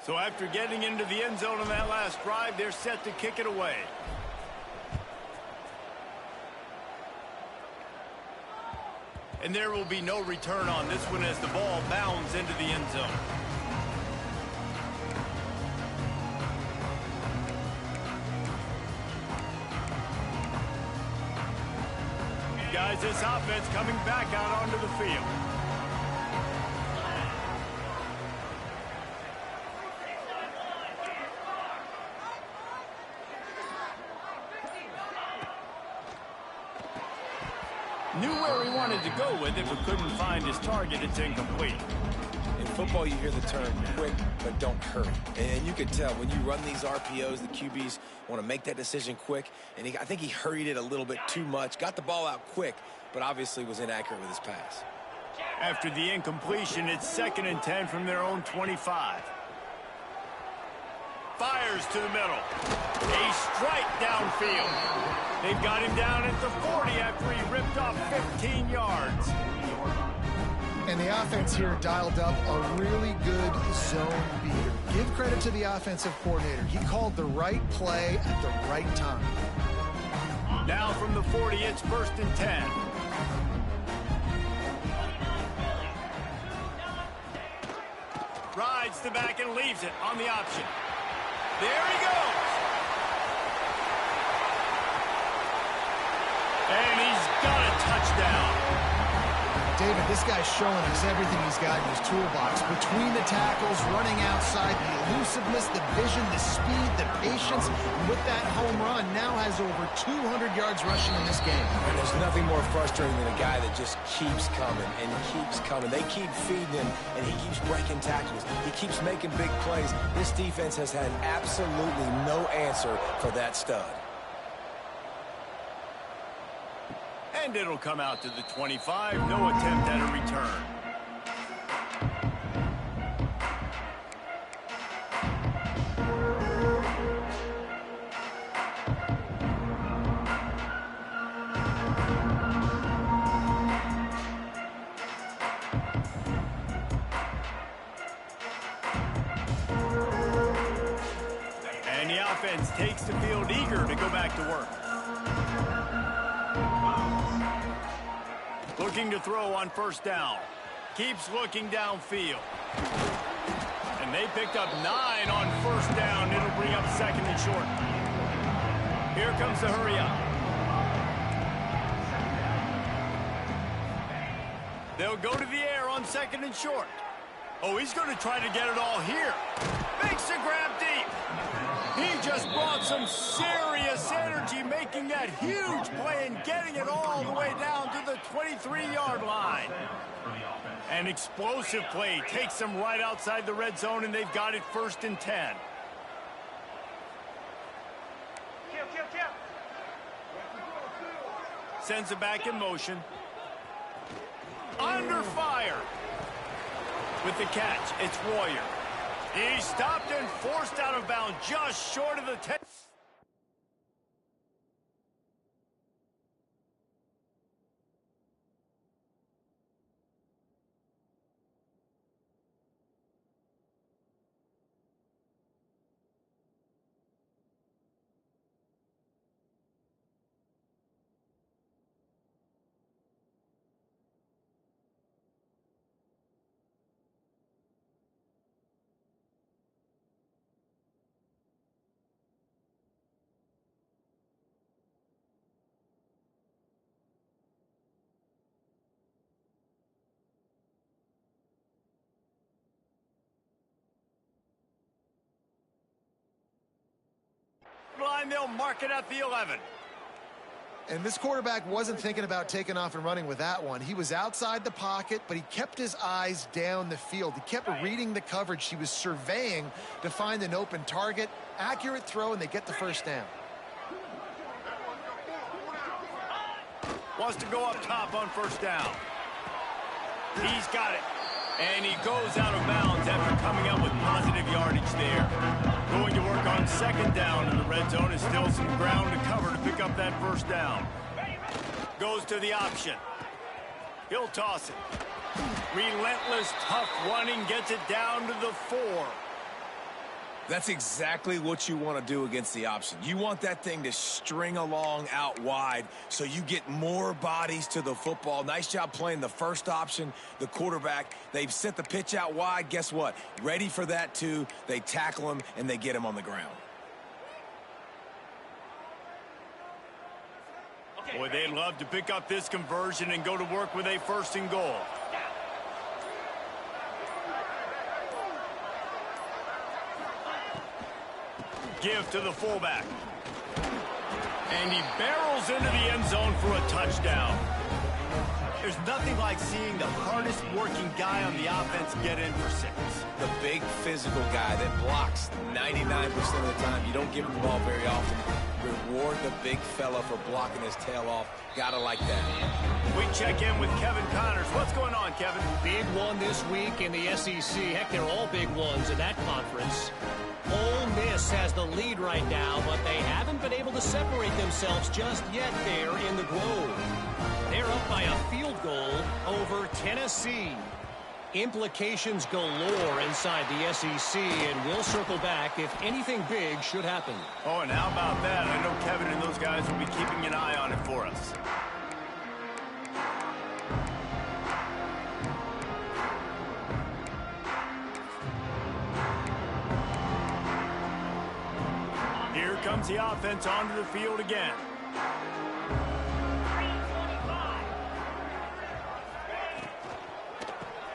So after getting into the end zone on that last drive, they're set to kick it away. And there will be no return on this one as the ball bounds into the end zone. Guys, this offense coming back out onto the field. Knew where he wanted to go with it, but couldn't find his target. It's incomplete. In football, you hear the term quick, but don't hurry. And you can tell when you run these RPOs, the QBs want to make that decision quick. And I think he hurried it a little bit too much. Got the ball out quick, but obviously was inaccurate with his pass. After the incompletion, it's 2nd and 10 from their own 25. Fires to the middle. A strike downfield. They've got him down at the 40 after he ripped off 15 yards. And the offense here dialed up a really good zone beater. Give credit to the offensive coordinator. He called the right play at the right time. Now from the 40, it's 1st and 10. Rides the back and leaves it on the option. There he goes. And he's got a touchdown. David, this guy's showing us everything he's got in his toolbox. Between the tackles, running outside, the elusiveness, the vision, the speed, the patience. And with that home run, now has over 200 yards rushing in this game. And there's nothing more frustrating than a guy that just keeps coming and keeps coming. They keep feeding him, and he keeps breaking tackles. He keeps making big plays. This defense has had absolutely no answer for that stud. And it'll come out to the 25. No attempt at a return. And the offense takes the field eager to go back to work. Looking to throw on 1st down. Keeps looking downfield. And they picked up 9 on 1st down. It'll bring up 2nd and short. Here comes the hurry up. They'll go to the air on 2nd and short. Oh, he's going to try to get it all here. Makes the grab deep. He just brought some serious energy, making that huge play and getting it all the way down to the 23-yard line. An explosive play takes them right outside the red zone, and they've got it 1st and 10. Sends it back in motion. Under fire. With the catch, it's Royer. He stopped and forced out of bounds just short of the 10. Line, they'll mark it at the 11. And this quarterback wasn't thinking about taking off and running with that one. He was outside the pocket, but he kept his eyes down the field. He kept reading the coverage. He was surveying to find an open target. Accurate throw, and they get the 1st down. Wants to go up top on 1st down. He's got it. And he goes out of bounds after coming up with positive yardage there. Going to work on 2nd down in the red zone. Is still some ground to cover to pick up that 1st down. Goes to the option. He'll toss it. Relentless, tough running gets it down to the 4. That's exactly what you want to do against the option. You want that thing to string along out wide so you get more bodies to the football. Nice job playing the first option, the quarterback. They've sent the pitch out wide. Guess what? Ready for that too. They tackle him and they get him on the ground. Boy, they'd love to pick up this conversion and go to work with a 1st and goal. Give to the fullback. And he barrels into the end zone for a touchdown. There's nothing like seeing the hardest working guy on the offense get in for 6. The big physical guy that blocks 99% of the time. You don't give him the ball very often. Reward the big fella for blocking his tail off. Gotta like that. We check in with Kevin Connors. What's going on, Kevin? Big one this week in the SEC. Heck, they're all big ones in that conference. Ole Miss has the lead right now, but they haven't been able to separate themselves just yet there in the Grove. They're up by a field goal over Tennessee. Implications galore inside the SEC, and we'll circle back if anything big should happen. Oh, and how about that? I know Kevin and those guys will be keeping an eye on it for us. Here comes the offense onto the field again.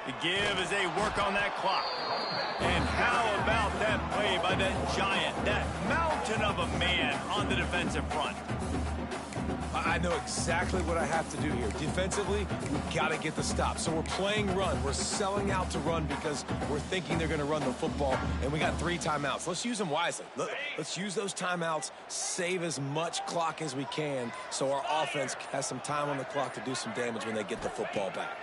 The give as they work on that clock. And how about that play by that giant, that mountain of a man on the defensive front? I know exactly what I have to do here. Defensively, we've got to get the stop. So we're playing run. We're selling out to run because we're thinking they're going to run the football, and we got 3 timeouts. Let's use them wisely. Let's use those timeouts, save as much clock as we can so our offense has some time on the clock to do some damage when they get the football back.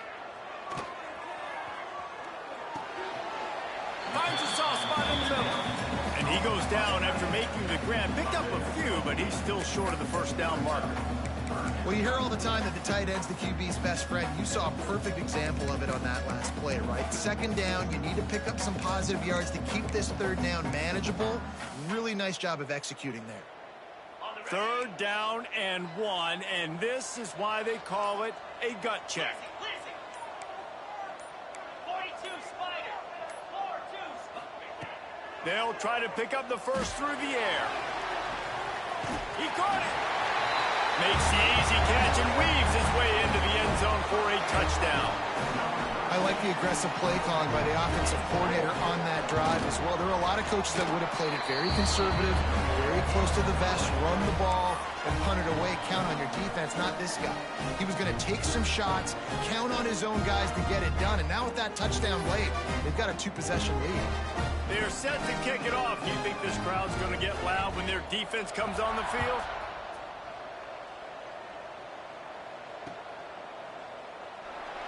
Finds a soft spot in the middle. And he goes down after making the grab. Picked up a few, but he's still short of the 1st down marker. Well, you hear all the time that the tight end's the QB's best friend. You saw a perfect example of it on that last play, right? 2nd down, you need to pick up some positive yards to keep this 3rd down manageable. Really nice job of executing there. 3rd down and 1, and this is why they call it a gut check. They'll try to pick up the first through the air. He caught it. Makes the easy catch and weaves his way into the end zone for a touchdown. I like the aggressive play calling by the offensive coordinator on that drive as well. There are a lot of coaches that would have played it very conservative, very close to the vest, run the ball, and punt it away, count on your defense. Not this guy. He was going to take some shots, count on his own guys to get it done, and now with that touchdown late, they've got a 2-possession lead. They're set to kick it off. Do you think this crowd's going to get loud when their defense comes on the field?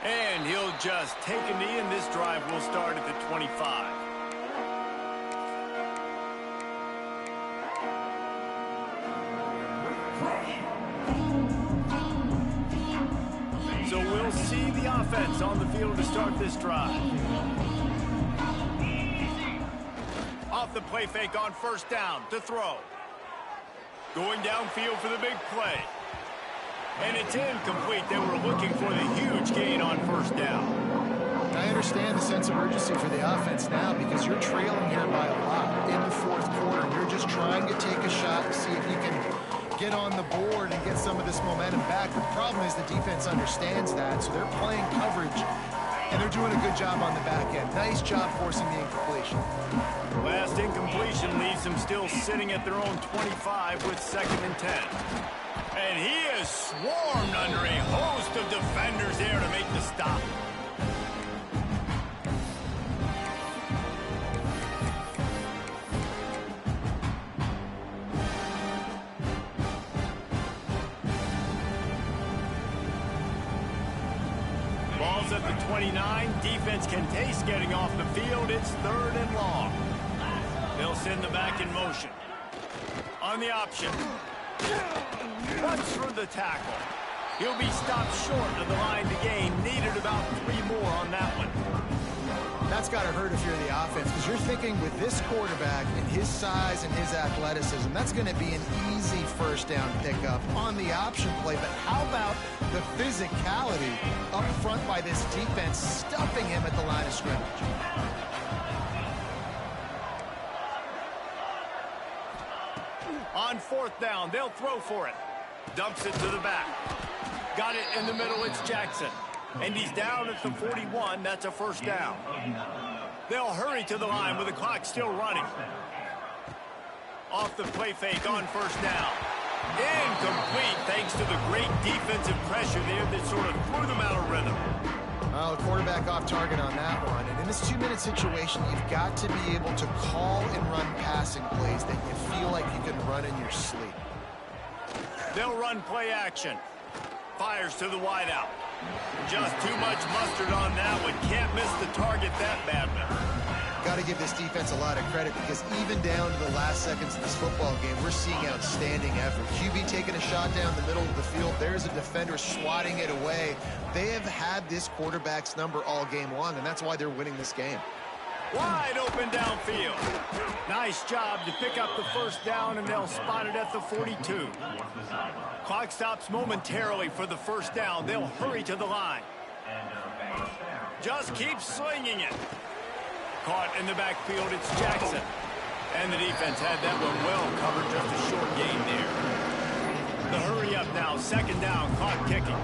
And he'll just take a knee, and this drive will start at the 25. So we'll see the offense on the field to start this drive. Off the play fake on 1st down to throw. Going downfield for the big play. And it's incomplete. They were looking for the huge gain on 1st down. I understand the sense of urgency for the offense now because you're trailing here by a lot in the 4th quarter. You're just trying to take a shot to see if you can get on the board and get some of this momentum back. The problem is the defense understands that, so they're playing coverage, and they're doing a good job on the back end. Nice job forcing the incompletion. Last incompletion leaves them still sitting at their own 25 with 2nd and 10. And he is swarmed under a host of defenders there to make the stop. Ball's at the 29. Defense can taste getting off the field. It's 3rd and long. They'll send the back in motion. On the option. Runs through the tackle. He'll be stopped short of the line to gain. Needed about 3 more on that one. That's got to hurt if you're the offense, because you're thinking with this quarterback and his size and his athleticism, that's going to be an easy first down pickup on the option play. But how about the physicality up front by this defense, stuffing him at the line of scrimmage? On fourth down, they'll throw for it. Dumps it to the back. Got it in the middle, it's Jackson. And he's down at the 41, that's a first down. They'll hurry to the line with the clock still running. Off the play fake on first down. Incomplete thanks to the great defensive pressure there that sort of threw them out of rhythm. Well, the quarterback off target on that one. And in this two-minute situation, you've got to be able to call and run passing plays that you feel like you can run in your sleep. They'll run play action. Fires to the wideout. Just too much mustard on that one. Can't miss the target that badly. Got to give this defense a lot of credit, because even down to the last seconds of this football game, we're seeing outstanding effort. QB taking a shot down the middle of the field. There's a defender swatting it away. They have had this quarterback's number all game long, and that's why they're winning this game. Wide open downfield. Nice job to pick up the first down, and they'll spot it at the 42. Clock stops momentarily for the first down. They'll hurry to the line. Just keep slinging it. Caught in the backfield, it's Jackson. And the defense had that one well covered, just a short gain there. The hurry up now, second down, clock kicking.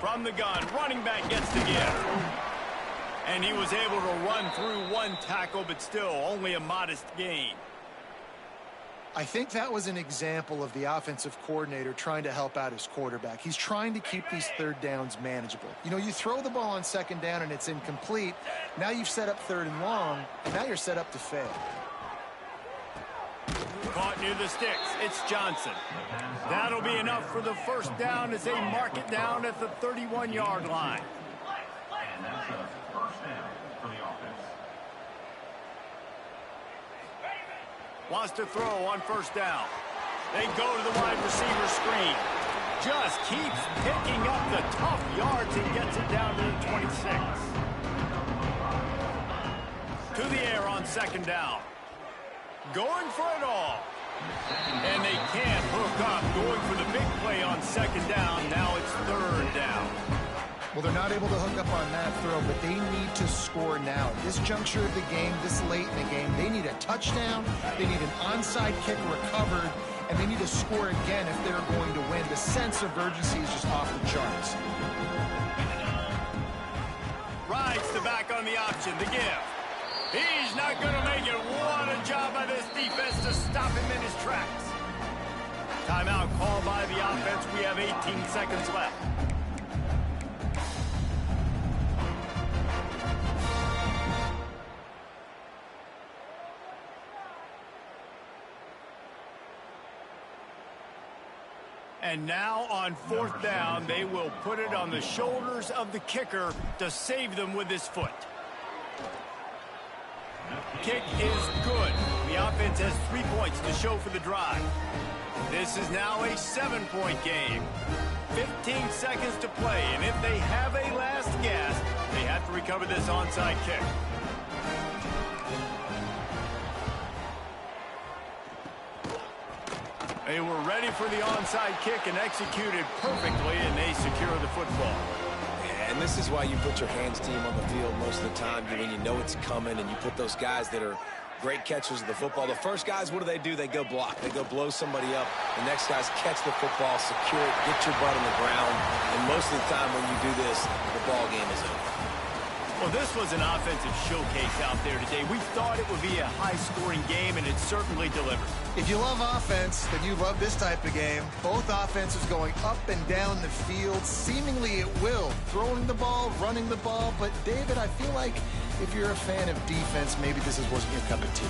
From the gun, running back gets the give. And he was able to run through one tackle, but still only a modest gain. I think that was an example of the offensive coordinator trying to help out his quarterback. He's trying to keep these third downs manageable. You know, you throw the ball on second down and it's incomplete. Now you've set up third and long, and now you're set up to fail. Caught near the sticks. It's Johnson. That'll be enough for the first down as they mark it down at the 31-yard line. And that's a first down for the offense. Wants to throw on first down. They go to the wide receiver screen. Just keeps picking up the tough yards and gets it down to the 26. To the air on second down. Going for it all. And they can't hook up. Going for the big play on second down. Now it's third down. Well, they're not able to hook up on that throw, but they need to score now. At this juncture of the game, this late in the game, they need a touchdown, they need an onside kick recovered, and they need to score again if they're going to win. The sense of urgency is just off the charts. Rides the back on the option, the give. He's not going to make it. What a job by this defense to stop him in his tracks. Timeout called by the offense. We have 18 seconds left. And now on fourth down, they will put it on the shoulders of the kicker to save them with his foot. Kick is good. The offense has 3 points to show for the drive. This is now a 7-point game. 15 seconds to play, and if they have a last gasp, they have to recover this onside kick. They were ready for the onside kick and executed perfectly, and they secure the football. Yeah, and this is why you put your hands team on the field most of the time, when you know it's coming, and you put those guys that are great catchers of the football. The first guys, what do? They go block. They go blow somebody up. The next guys catch the football, secure it, get your butt on the ground, and most of the time when you do this, the ball game is over. Well, this was an offensive showcase out there today. We thought it would be a high-scoring game, and it certainly delivered. If you love offense, then you love this type of game. Both offenses going up and down the field, seemingly at will. Throwing the ball, running the ball. But, David, I feel like if you're a fan of defense, maybe this wasn't your cup of tea.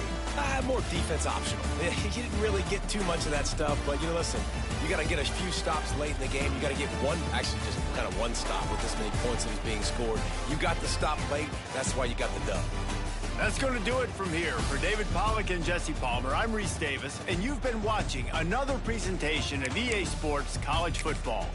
More defense optional. You didn't really get too much of that stuff, but, listen, you got to get a few stops late in the game. You got to get actually just kind of one stop with this many points that is being scored. You got the stop late. That's why you got the dub. That's going to do it from here. For David Pollack and Jesse Palmer, I'm Reese Davis, and you've been watching another presentation of EA Sports College Football.